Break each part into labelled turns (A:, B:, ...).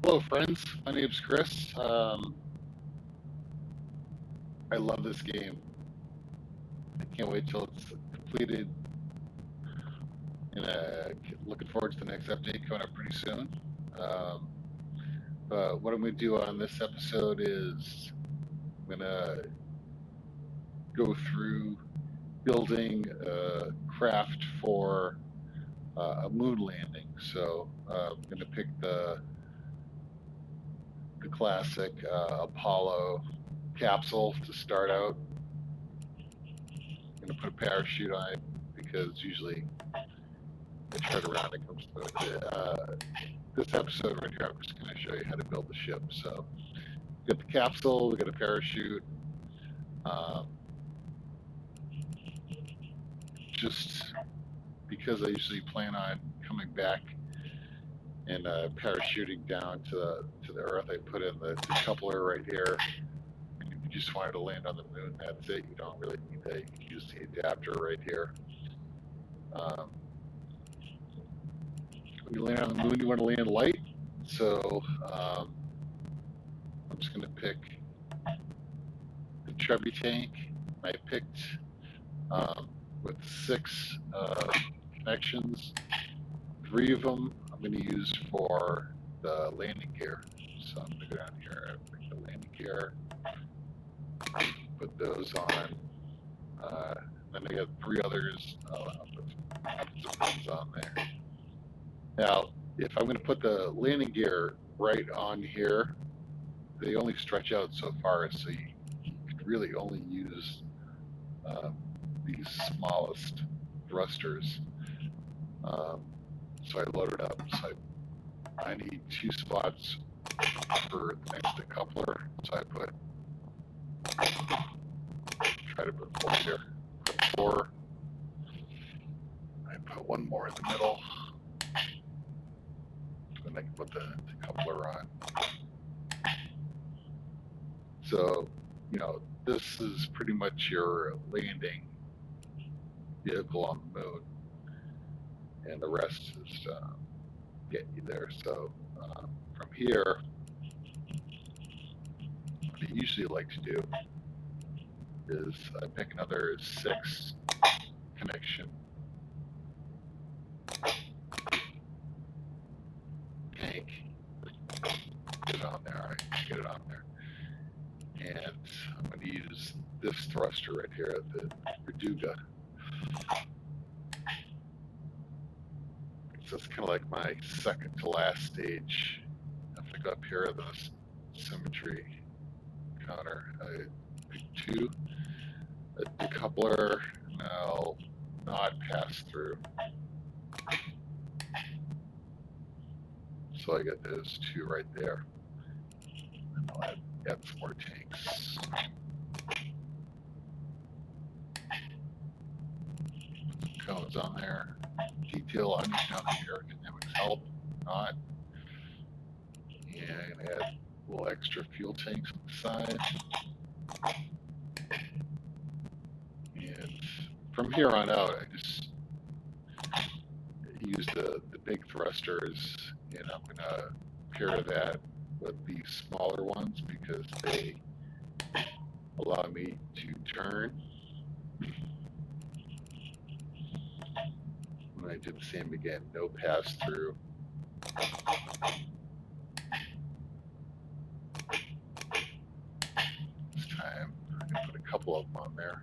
A: Hello, friends. My name's Chris. I love this game. I can't wait till it's completed, and looking forward to the next update coming up pretty soon. But what I'm going to do on this episode is I'm going to go through building a craft for a moon landing. So I'm going to pick the classic Apollo capsule to start out. I'm going to put a parachute on it because usually I tread around it comes to this episode right here. I'm just going to show you how to build the ship. So we got the capsule, we got a parachute. Just because I usually plan on coming back and parachuting down to the Earth, I put in the coupler right here. And if you just wanted to land on the moon, that's it. You don't really need to use the adapter right here. When you land on the moon, you want to land light. So I'm just going to pick the Chevy tank. I picked with 6 connections. 3 of them I'm going to use for the landing gear. So I'm going to go down here and pick the landing gear, put those on. Then I got 3 others. I'll put some things on there. Now, if I'm going to put the landing gear right on here, they only stretch out so far, so you could really only use these smallest thrusters. So I loaded up. So I need 2 spots for the next decoupler. So I try to put 4 here. Put 4. I put 1 more in the middle. Then I can put the decoupler on. So, this is pretty much your landing vehicle on the moon, and the rest is getting you there. So from here, what I usually like to do is I pick another 6 connection tank, get it on there. All right, get it on there. And I'm going to use this thruster right here, the Verduga. So it's kind of like my second to last stage. If I go up here, the symmetry counter, I pick 2, a decoupler, and I'll not pass through. So I got those 2 right there. And I'll add some more tanks. Put some cones on there. Detail on aerodynamics help, not. And add a little extra fuel tanks on the side. And from here on out, I just use the big thrusters, and I'm going to pair that with the smaller ones because they allow me to turn. And I do the same again, no pass through. This time I'm going to put a couple of them on there.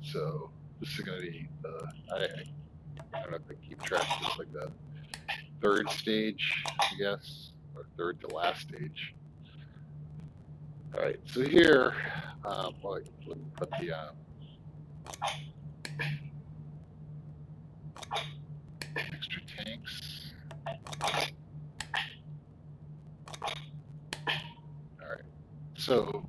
A: So this is going to be I don't know if I keep track of this, like the 3rd stage, I guess, or 3rd to last stage. All right, so here, let me put the extra tanks. All right, so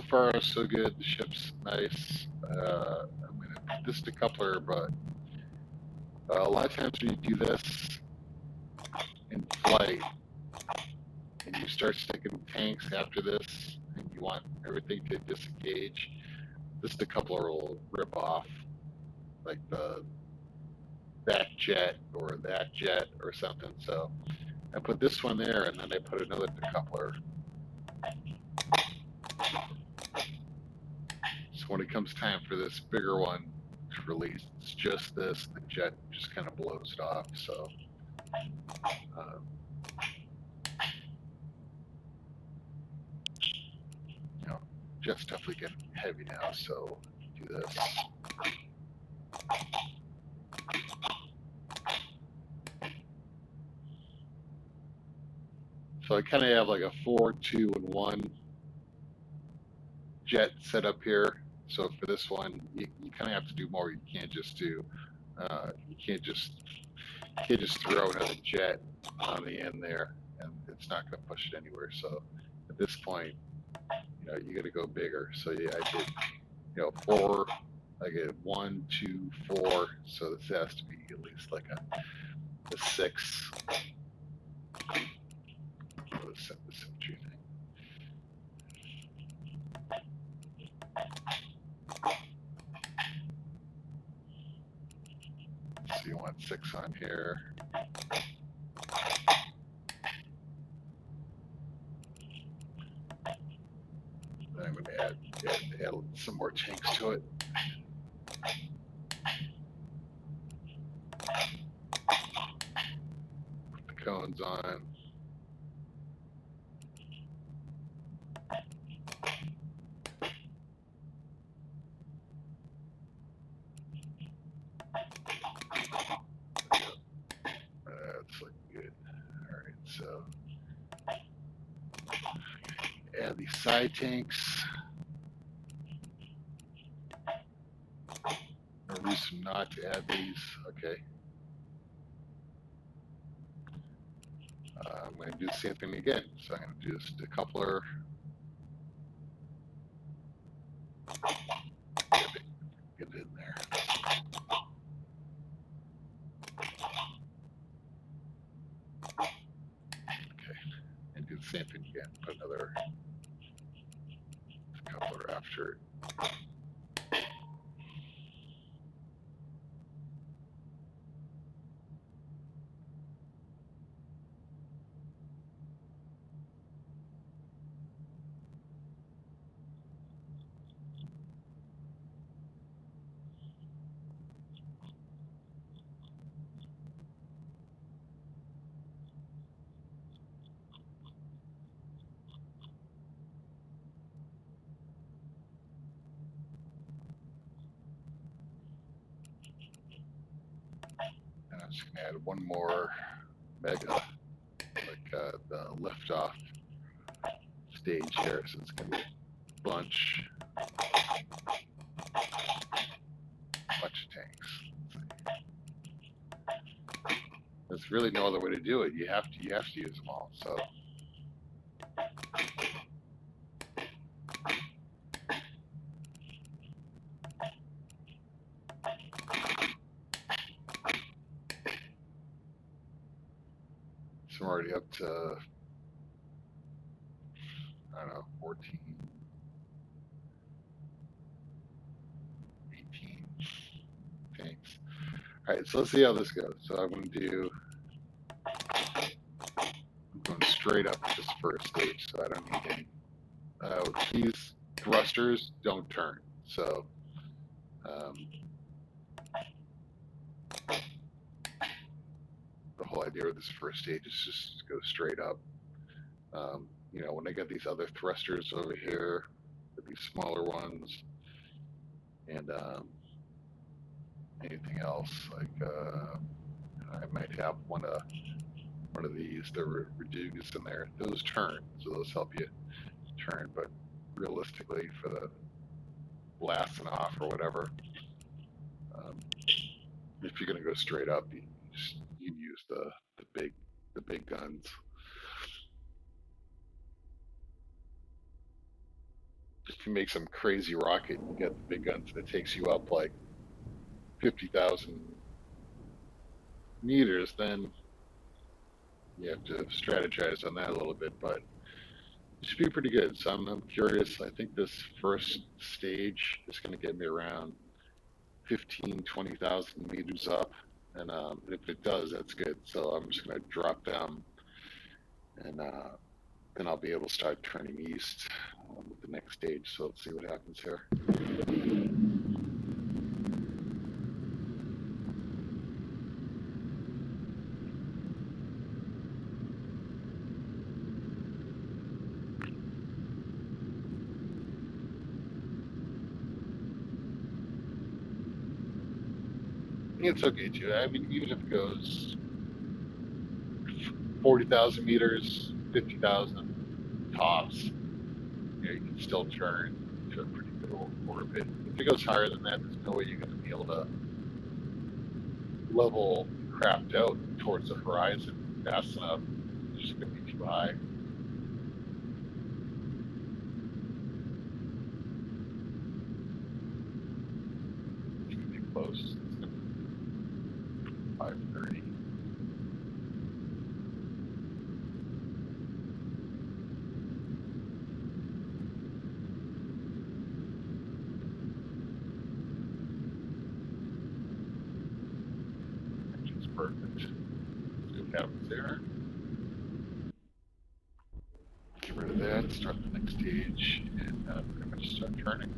A: far so good. The ship's nice. I'm going to put this decoupler, but a lot of times when you do this, in flight, and you start sticking tanks after this, and you want everything to disengage, just a couple will rip off, like that jet or something. So I put this one there, and then I put another decoupler. So when it comes time for this bigger one to release, it's just this. The jet just kind of blows it off. So you know, jet's definitely getting heavy now. So do this. So I kind of have like a 4, 2, and 1 jet set up here. So for this one, you kind of have to do more. You can't just do, you can't just throw another jet on the end there, and it's not going to push it anywhere. So at this point, you know, you got to go bigger. So yeah, I did, you know, 4. I get 1, 2, 4. So this has to be at least like a 6. The symmetry thing. So you want 6 on here. Then I'm going to add some more tanks to it. Put the cones on. That's looking good. All right, so add these side tanks. No reason not to add these. Okay. I'm going to do the same thing again. So I'm going to do this decoupler. Get it in there. Okay. And do the same thing again. Put another decoupler after it. And I'm just going to add one more mega, like the liftoff stage here. So it's going to be a bunch of tanks. There's really no other way to do it. You have to use them all. So I'm already up to, I don't know, 14, 18 tanks. All right, so let's see how this goes. So I'm going straight up to this first stage, so I don't need any. These thrusters don't turn, so the whole idea of this first stage is just to go straight up. You know, when I get these other thrusters over here, these smaller ones, and anything else, like I might have one of these, the Redugas in there. Those turn, so those help you turn, but realistically for the blasting off or whatever, if you're going to go straight up, you can use the big guns. If you make some crazy rocket and you get the big guns, and it takes you up like 50,000 meters, then you have to strategize on that a little bit, but it should be pretty good. So I'm curious. I think this first stage is going to get me around 15, 20,000 meters up. And if it does, that's good. So I'm just going to drop down and then I'll be able to start turning east with the next stage. So let's see what happens here. It's okay too. I mean, even if it goes 40,000 meters, 50,000 tops, you can still turn to a pretty good orbit. If it goes higher than that, there's no way you're going to be able to level craft out towards the horizon fast enough. It's just going to be too high. It's going to be close. It's going to be 5:30. Engine's perfect. See what happens there. Get rid of that, start the next stage, and pretty much start turning.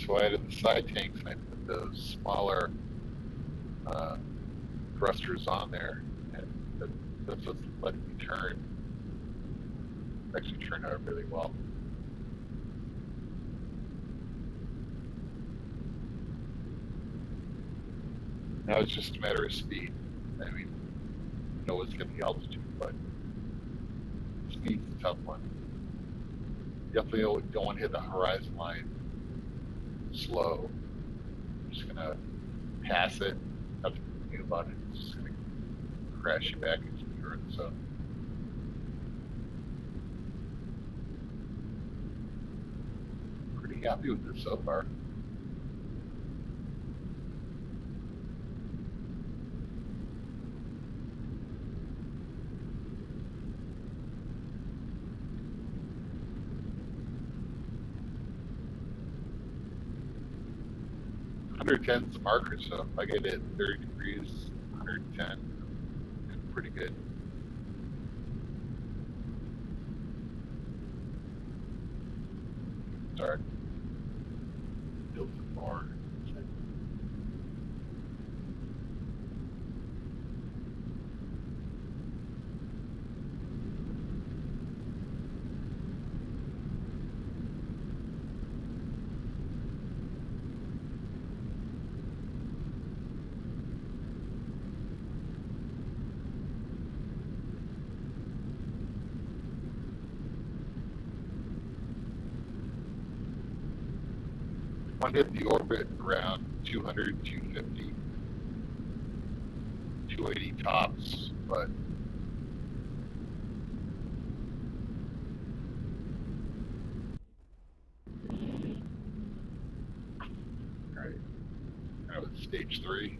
A: So I added the side tanks and I put those smaller thrusters on there, and that's what's letting me turn. Actually turned out really well. Now it's just a matter of speed. I mean, you know what's going to be altitude, but speed's a tough one. Definitely don't want to hit the horizon line slow. I'm just going to pass it, nothing to do about it. It's just going to crash you back into the earth. So pretty happy with this so far. $110 is the marker, so if I get it 30 degrees, 110, it's pretty good. Start building more. I want to hit the orbit around 200, 250, 280 tops, but all right, now it's stage 3.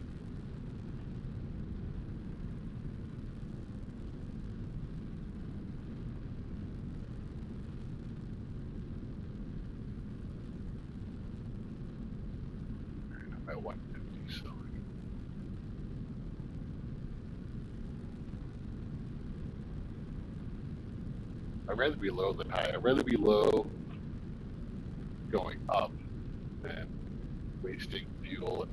A: I'm at 150, so I'd rather be low than high. I'd rather be low going up than wasting fuel and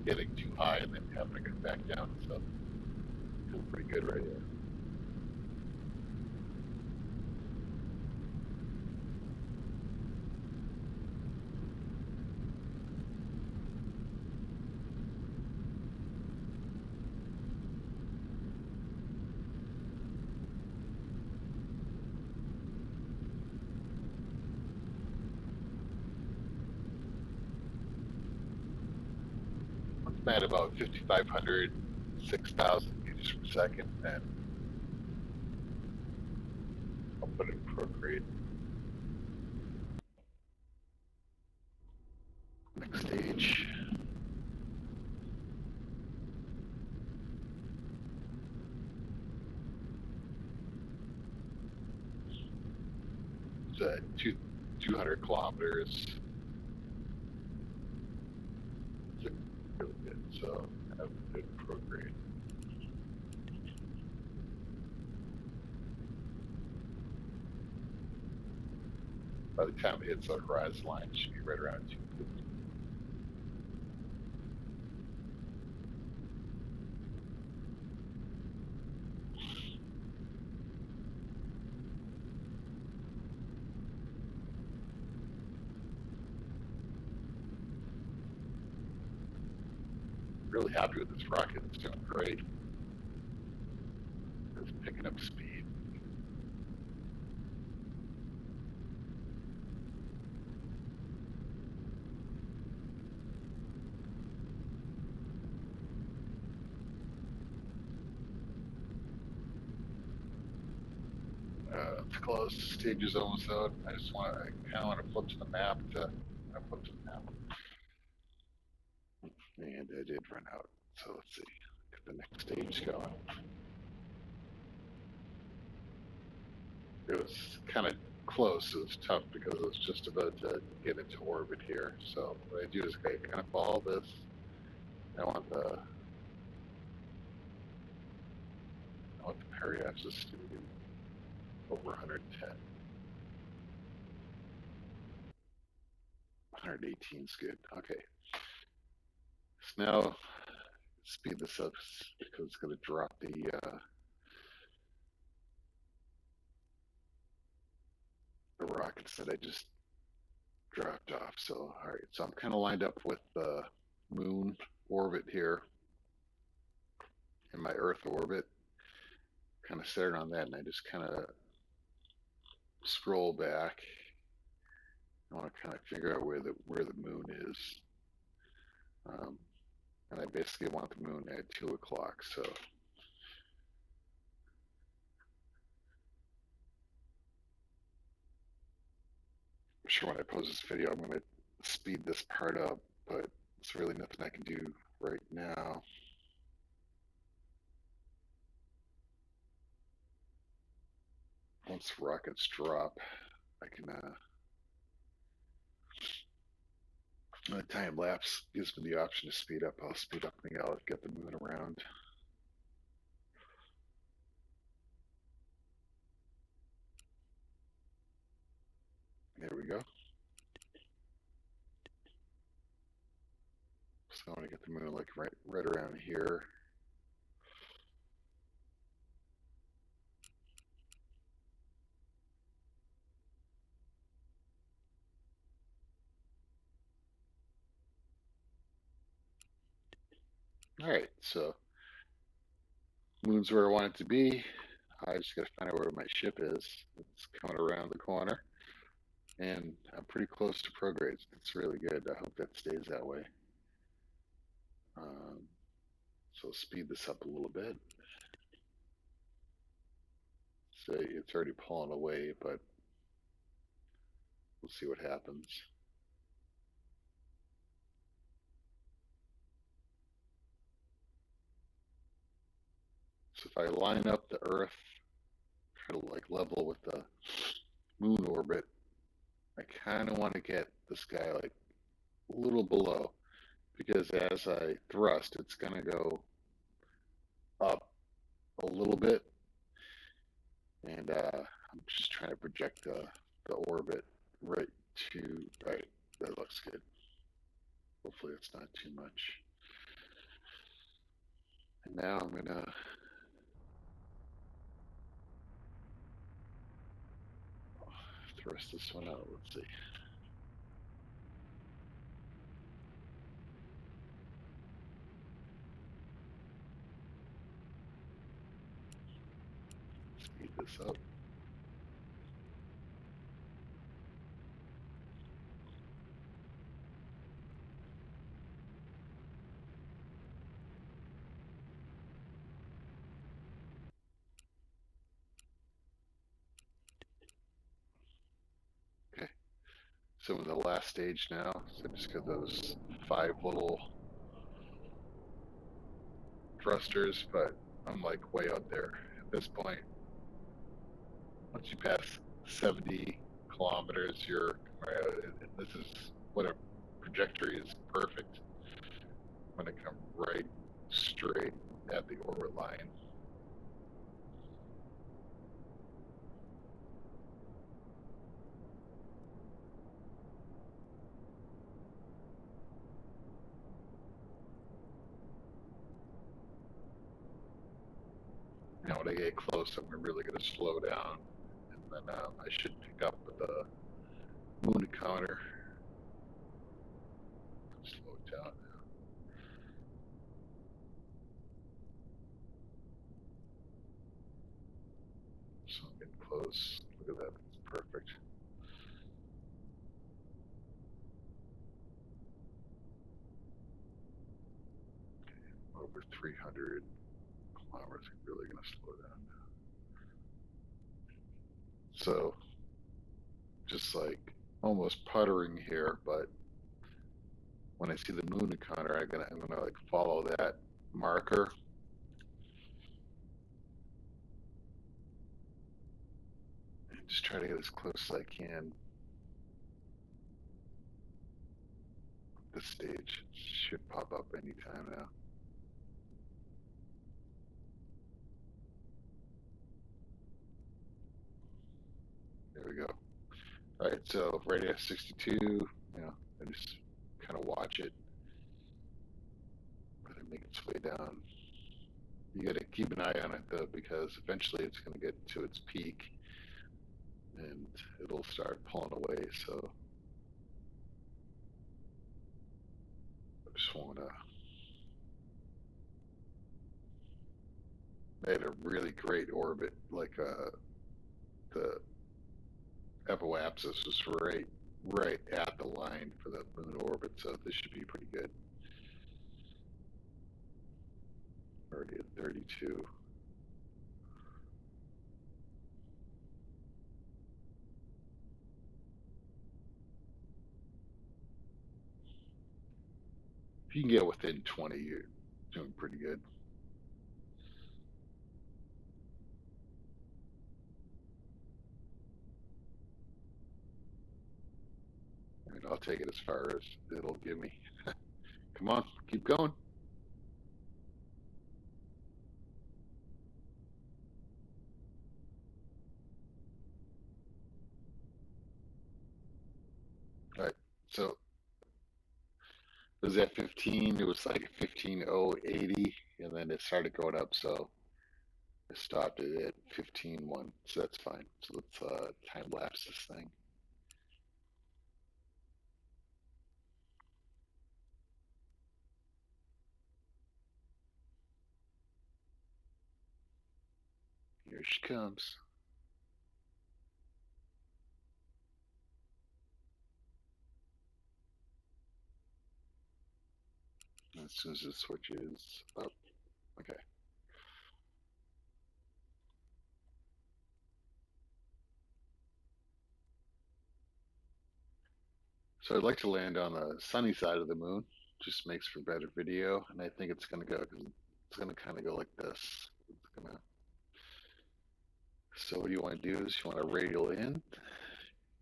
A: getting too high and then having to get back down. So feels pretty good right here. I'm at about 5,500, 6,000 meters per second, and I'll put it in Procreate. Next stage. 200 kilometers. It's really good. So I have a good prograde. By the time it hits the horizon line, it should be right around 250. Really happy with this rocket. It's doing great. It's picking up speed. It's close. Stage is almost out. I kind of want to flip to the map flip to the map. And I did run out. So let's see. Get the next stage going. It was kind of close. It was tough because I was just about to get into orbit here. So what I do is I kind of follow this. I want the periapsis to be over 110. 118 is good. Okay. So now speed this up because it's going to drop the rockets that I just dropped off. So, all right. So I'm kind of lined up with the moon orbit here and my Earth orbit. Kind of centered on that, and I just kind of scroll back. I want to kind of figure out where the moon is, and I basically want the moon at 2 o'clock. So I'm sure when I post this video, I'm going to speed this part up, but it's really nothing I can do right now. Once rockets drop, I can the time lapse gives me the option to speed up. I'll speed up and I'll get the moon around. There we go. So I want to get the moon like right around here. All right, so moon's where I want it to be. I just got to find out where my ship is. It's coming around the corner, and I'm pretty close to prograde. It's really good. I hope that stays that way. So speed this up a little bit. So it's already pulling away, but we'll see what happens. So if I line up the Earth, try to like level with the moon orbit, I kind of want to get this guy like a little below, because as I thrust, it's going to go up a little bit, and I'm just trying to project the orbit right to, right, that looks good. Hopefully it's not too much. And now I'm going to thrust this one out. Let's see. Speed this up. Okay. So in the last stage now, so I just got those 5 little thrusters, but I'm like way out there at this point. Once you pass 70 kilometers, you're This is what a trajectory is perfect when it comes right straight at the orbit line. Now when I get close, I'm really going to slow down, and then I should pick up with the moon encounter. Slow it down now. So I'm getting close. Look at that. It's perfect. Over 300 kilometers. I'm really going to slow down now. So just like almost puttering here, but when I see the moon encounter, I'm gonna like follow that marker. And just try to get as close as I can. This stage should pop up anytime now. There we go. All right, so right at 62, you know, I just kind of watch it, let it make its way down. You got to keep an eye on it though, because eventually it's going to get to its peak, and it'll start pulling away. So I just want to. They had a really great orbit, like the apoapsis was right at the line for the moon orbit, so this should be pretty good. Already at 32. If you can get within 20, you're doing pretty good. And I'll take it as far as it'll give me. Come on, keep going. All right, so it was at 15. It was like 15,080, and then it started going up. So I stopped it at 15.1. So that's fine. So let's time lapse this thing. Here she comes. As soon as it switches up. Okay. So I'd like to land on the sunny side of the moon. Just makes for better video, and I think it's going to go. It's going to kind of go like this. It's gonna. So what you want to do is you want to radial in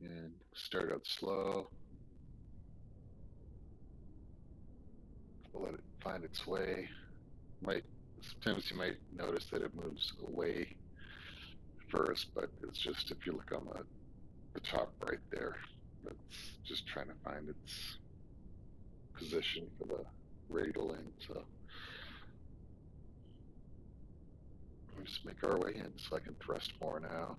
A: and start out slow. Let it find its way. Sometimes you might notice that it moves away first, but it's just if you look on the top right there, it's just trying to find its position for the radial in. So we'll just make our way in so I can thrust more now.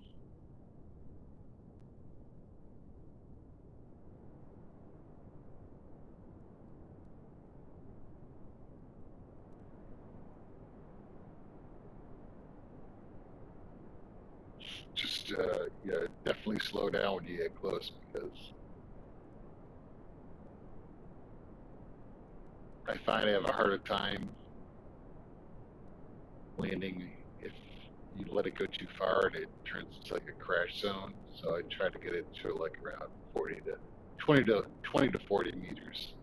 A: Just yeah, definitely slow down when you get close, because I find I have a harder time landing if you let it go too far and it turns into like a crash zone. So I try to get it to like around 20 to 40 meters,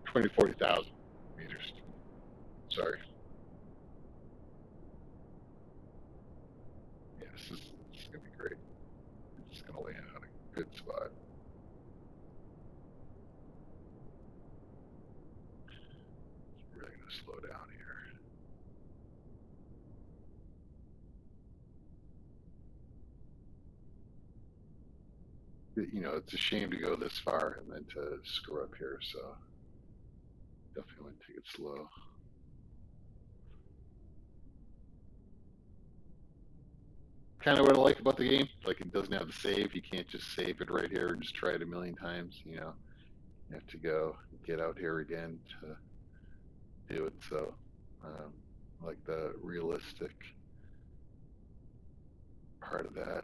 A: 20 to 40,000 meters. Sorry. Yes, this is gonna be great. It's gonna land. you know, it's a shame to go this far and then to screw up here. So definitely want to take it slow. Kind of what I like about the game. Like it doesn't have the save. You can't just save it right here and just try it a million times. You know, you have to go get out here again to do it. So like the realistic part of that.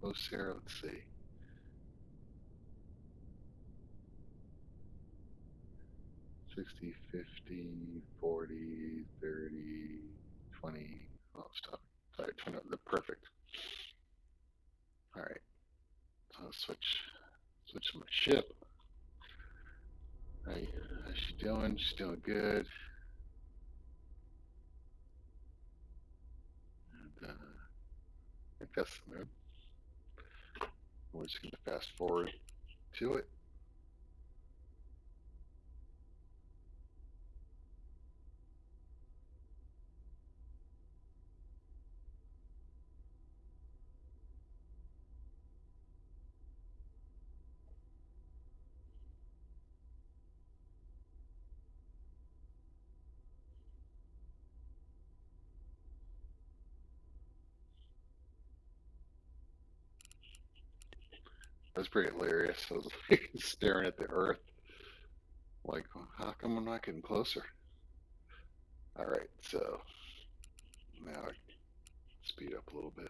A: Close here. Let's see. 60, 50, 40, 30, 20. Oh, stop. Sorry, 20. The perfect. All right. So I'll switch my ship. All right. How's she doing? She's doing good. And I think that's the move. We're just going to fast forward to it. That's pretty hilarious. I was like staring at the Earth, like, how come I'm not getting closer? All right, so now I speed up a little bit.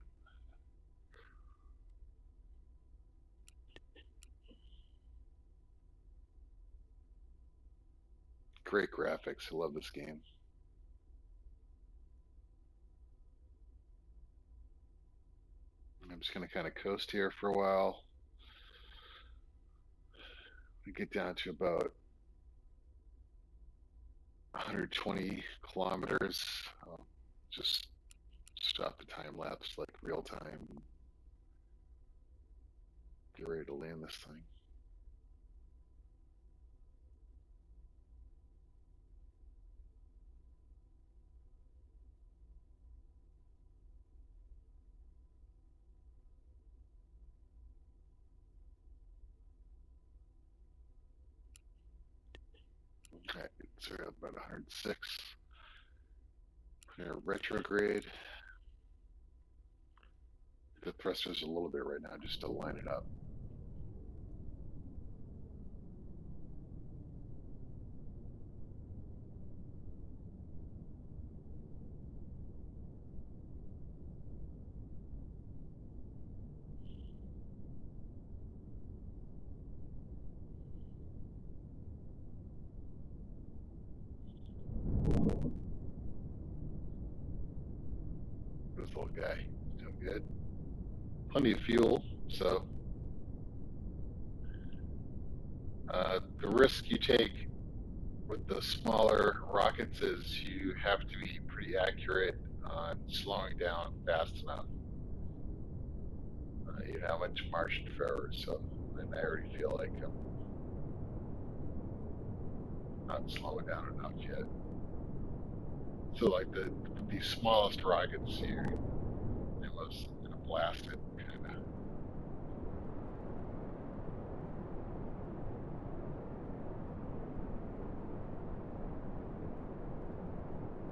A: Great graphics. I love this game. I'm just going to kind of coast here for a while. We get down to about 120 kilometers. I'll just stop the time lapse like real time. Get ready to land this thing. Okay, so we're at about 106. We're retrograde. The thrusters a little bit right now just to line it up. This little guy doing good. Plenty of fuel, so the risk you take with the smaller rockets is you have to be pretty accurate on slowing down fast enough. You know how much Martian for error, so and I already feel like I'm not slowing down enough yet. So like the smallest rockets here, it was gonna blast it kind of.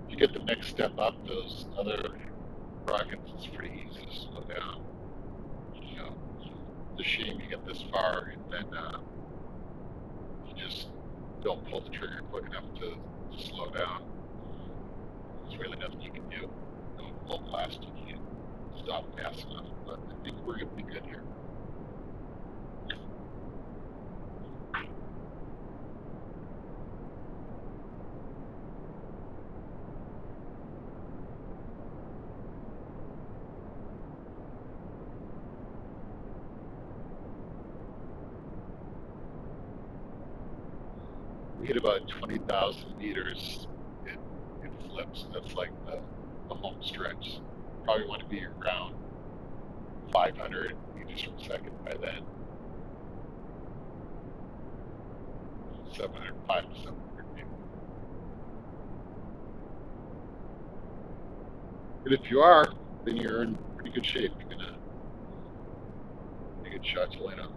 A: You get the next step up, those other rockets, it's pretty easy to slow down. You know, it's a shame you get this far and then you just don't pull the trigger quick enough to slow down. There's really nothing you can do. No full blast, you can't stop fast enough. But I think we're gonna be good here. We hit about 20,000 meters, it flips. That's like the home stretch. Probably want to be around 500 meters per second by then. 705 to 700 maybe. And if you are, then you're in pretty good shape. You're gonna get a good shot to land on.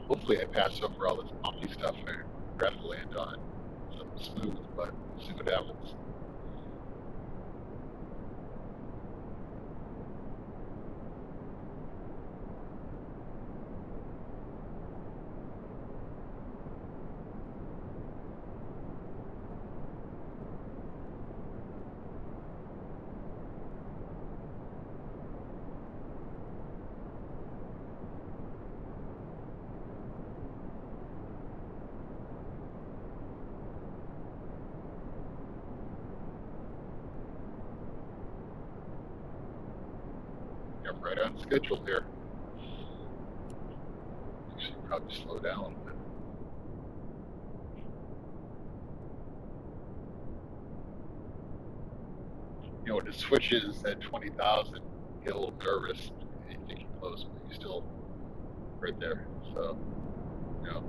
A: Hopefully I pass over all this bumpy stuff I rather land on. Something smooth, but we'll see what happens. I'm right on schedule here. Should probably slow down a little bit. You know, when it switches at 20,000, you get a little nervous. You think you're close, but you're still right there. So, you know,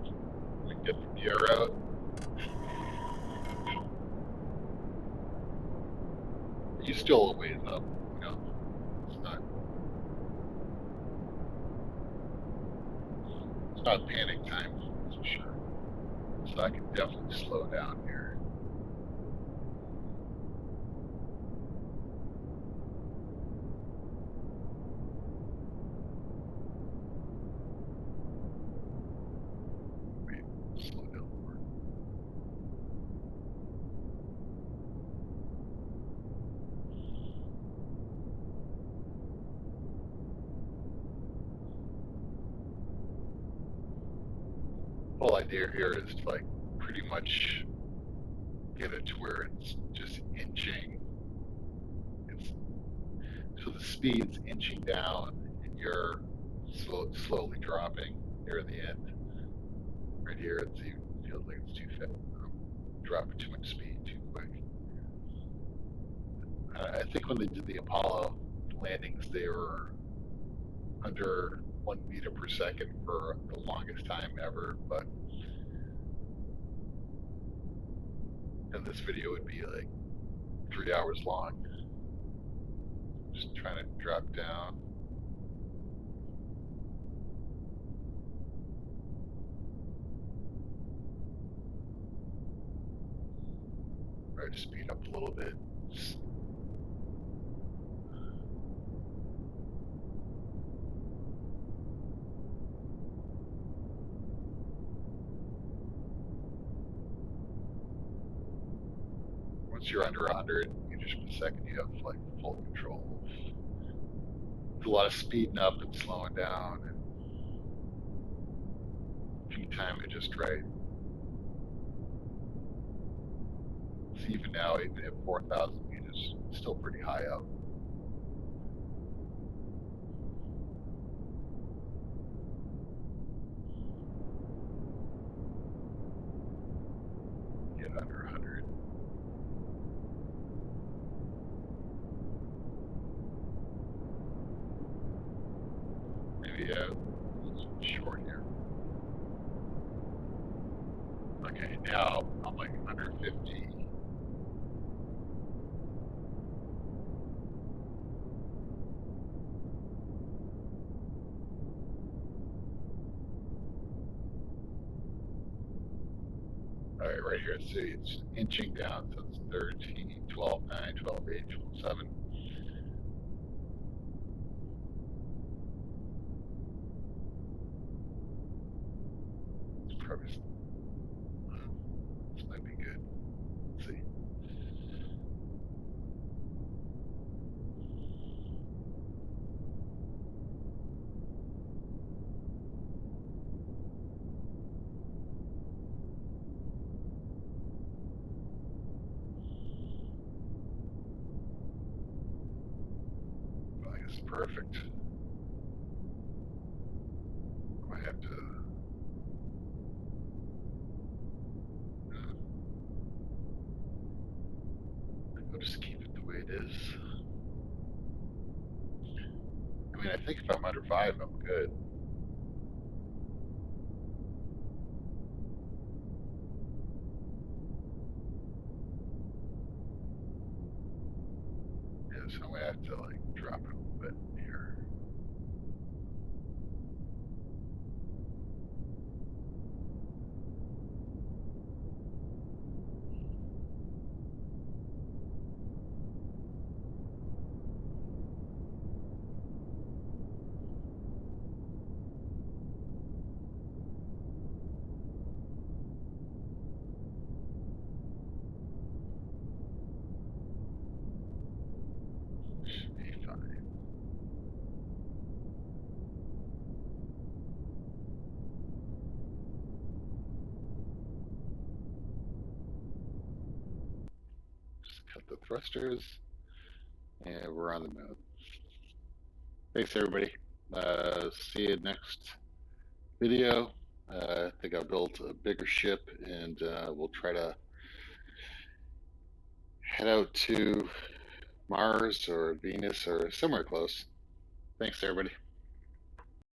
A: we can get the gear out. You're still a ways up. You know, it's not panic time for sure. So I can definitely slow down here. Wait, slow down more. Whole idea here is to like pretty much get it to where it's just inching. It's so the speed's inching down, and you're slowly dropping near the end. Right here, it feels like it's too fast. Dropping too much speed too quick. I think when they did the Apollo landings, they were under 1 meter per second for the longest time ever. But then this video would be like 3 hours long. Just trying to drop down. Try to speed up a little bit. Once you're under 100 meters per second, you have like full control. There's a lot of speeding up and slowing down, and if you time it just right. So even now, even at 4,000 meters, it's still pretty high up. Get under 100. Maybe short here. Okay, now I'm like under 50. All right, right here, see, it's inching down, so it's 13, 12, 9, 12, 8, 12, 7. It's probably, this might be good. Let's see. perfect. I have to. I'll just keep it the way it is. I mean, I think if I'm under 5, I'm good. Yeah, so I have to like drop it a little bit here. Should be fine. Just cut the thrusters, and we're on the moon. Thanks, everybody. See you next video. I think I built a bigger ship, and we'll try to head out to Mars or Venus or somewhere close. Thanks, everybody.